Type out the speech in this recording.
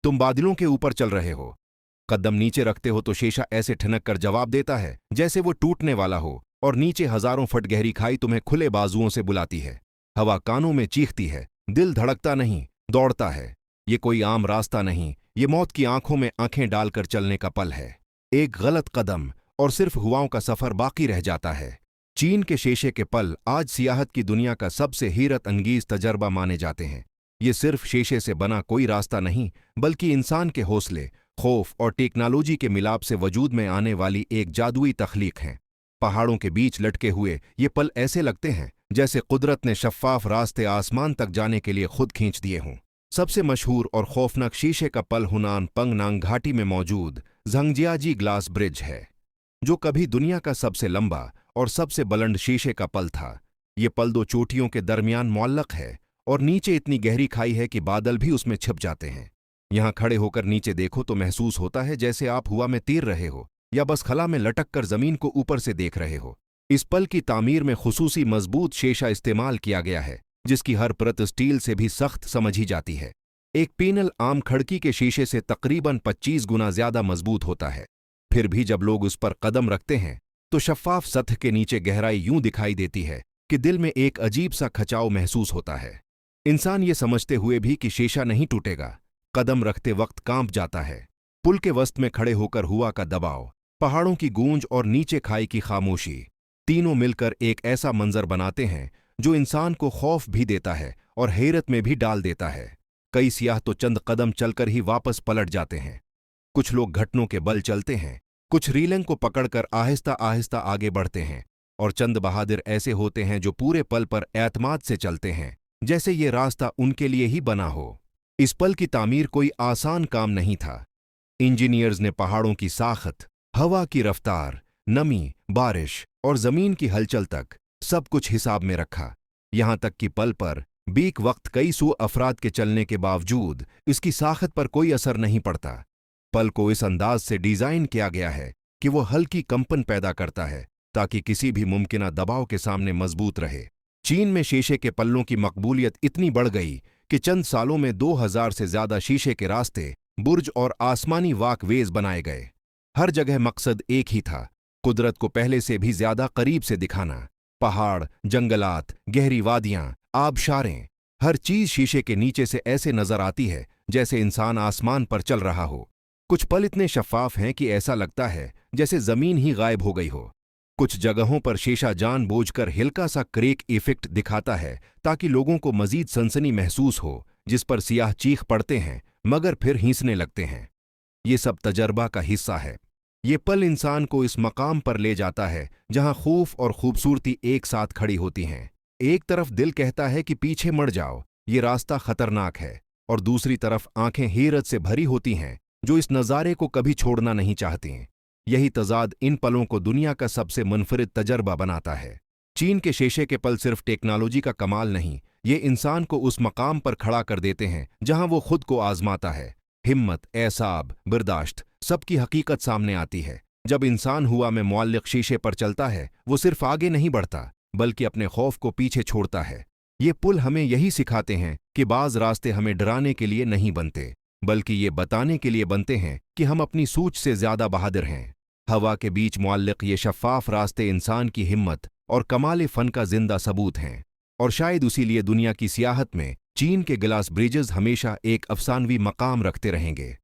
तुम बादलों के ऊपर चल रहे हो। कदम नीचे रखते हो तो शीशा ऐसे ठनक कर जवाब देता है जैसे वो टूटने वाला हो, और नीचे हजारों फुट गहरी खाई तुम्हें खुले बाजुओं से बुलाती है। हवा कानों में चीखती है, दिल धड़कता नहीं, दौड़ता है। ये कोई आम रास्ता नहीं, ये मौत की आंखों में आंखें डालकर चलने का पल है। एक गलत कदम और सिर्फ हुआओं का सफर बाकी रह जाता है। चीन के शीशे के पल आज सियाहत की दुनिया का सबसे हैरत अंगीज तजर्बा माने जाते हैं। ये सिर्फ शीशे से बना कोई रास्ता नहीं, बल्कि इंसान के हौसले, खौफ और टेक्नोलॉजी के मिलाप से वजूद में आने वाली एक जादुई तख्लीक है। पहाड़ों के बीच लटके हुए ये पल ऐसे लगते हैं जैसे कुदरत ने शफ्फाफ रास्ते आसमान तक जाने के लिए खुद खींच दिए हों। सबसे मशहूर और खौफनाक शीशे का पल हुनान पंगनांग घाटी में मौजूद झंगजियाजी ग्लास ब्रिज है, जो कभी दुनिया का सबसे लंबा और सबसे बुलंद शीशे का पल था। ये पल दो चोटियों के दरमियान मुअल्लक है और नीचे इतनी गहरी खाई है कि बादल भी उसमें छिप जाते हैं। यहां खड़े होकर नीचे देखो तो महसूस होता है जैसे आप हवा में तीर रहे हो या बस खला में लटक कर जमीन को ऊपर से देख रहे हो। इस पल की तामीर में खुसूसी मजबूत शीशा इस्तेमाल किया गया है, जिसकी हर परत स्टील से भी सख्त समझी जाती है। एक पैनल आम खिड़की के शीशे से तकरीबन 25 गुना ज्यादा मजबूत होता है। फिर भी जब लोग उस पर कदम रखते हैं तो शफ्फाफ सतह के नीचे गहराई यूं दिखाई देती है कि दिल में एक अजीब सा खचाव महसूस होता है। इंसान ये समझते हुए भी कि शीशा नहीं टूटेगा, कदम रखते वक्त कांप जाता है। पुल के वस्त में खड़े होकर हुआ का दबाव, पहाड़ों की गूंज और नीचे खाई की खामोशी, तीनों मिलकर एक ऐसा मंजर बनाते हैं जो इंसान को खौफ भी देता है और हैरत में भी डाल देता है। कई सियाह तो चंद कदम चलकर ही वापस पलट जाते हैं। कुछ लोग घुटनों के बल चलते हैं, कुछ रीलिंग को पकड़कर आहिस्ता आहिस्ता आगे बढ़ते हैं, और चंद बहादुर ऐसे होते हैं जो पूरे पल पर एतमाद से चलते हैं, जैसे ये रास्ता उनके लिए ही बना हो। इस पल की तामीर कोई आसान काम नहीं था। इंजीनियर्स ने पहाड़ों की साखत, हवा की रफ्तार, नमी, बारिश और जमीन की हलचल तक सब कुछ हिसाब में रखा। यहां तक कि पल पर बीक वक्त कई सौ अफराद के चलने के बावजूद इसकी साखत पर कोई असर नहीं पड़ता। पल को इस अंदाज से डिजाइन किया गया है कि वो हल्की कंपन पैदा करता है ताकि किसी भी मुमकिना दबाव के सामने मजबूत रहे। चीन में शीशे के पल्लों की मकबूलियत इतनी बढ़ गई कि चंद सालों में 2000 से ज्यादा शीशे के रास्ते, बुर्ज और आसमानी वाकवेज बनाए गए। हर जगह मकसद एक ही था, कुदरत को पहले से भी ज्यादा करीब से दिखाना। पहाड़, जंगलात, गहरी वादियां, आबशारें, हर चीज शीशे के नीचे से ऐसे नजर आती है जैसे इंसान आसमान पर चल रहा हो। कुछ पल इतने शफ्फाफ हैं कि ऐसा लगता है जैसे जमीन ही गायब हो गई हो। कुछ जगहों पर शीशा जानबूझकर हल्का सा क्रेक इफेक्ट दिखाता है ताकि लोगों को मजीद सनसनी महसूस हो, जिस पर सियाह चीख पड़ते हैं मगर फिर हींसने लगते हैं। ये सब तजर्बा का हिस्सा है। ये पल इंसान को इस मकाम पर ले जाता है जहां खौफ और खूबसूरती एक साथ खड़ी होती हैं। एक तरफ दिल कहता है कि पीछे मुड़ जाओ, ये रास्ता खतरनाक है, और दूसरी तरफ आंखें हैरत से भरी होती हैं जो इस नज़ारे को कभी छोड़ना नहीं चाहती। यही तजाद इन पलों को दुनिया का सबसे मुनफरिद तजर्बा बनाता है। चीन के शीशे के पल सिर्फ टेक्नोलॉजी का कमाल नहीं, ये इंसान को उस मकाम पर खड़ा कर देते हैं जहां वो खुद को आजमाता है। हिम्मत, एसाब, बर्दाश्त, सबकी हकीकत सामने आती है। जब इंसान हुआ में मुअल्लिक शीशे पर चलता है, वो सिर्फ आगे नहीं बढ़ता बल्कि अपने खौफ को पीछे छोड़ता है। ये पुल हमें यही सिखाते हैं कि बाज रास्ते हमें डराने के लिए नहीं बनते, बल्कि ये बताने के लिए बनते हैं कि हम अपनी सोच से ज्यादा बहादुर हैं। हवा के बीच मुअल्लिक ये शफ्फाफ रास्ते इंसान की हिम्मत और कमाल फन का जिंदा सबूत हैं, और शायद उसीलिए दुनिया की सियाहत में चीन के ग्लास ब्रिजेस हमेशा एक अफसानवी मकाम रखते रहेंगे।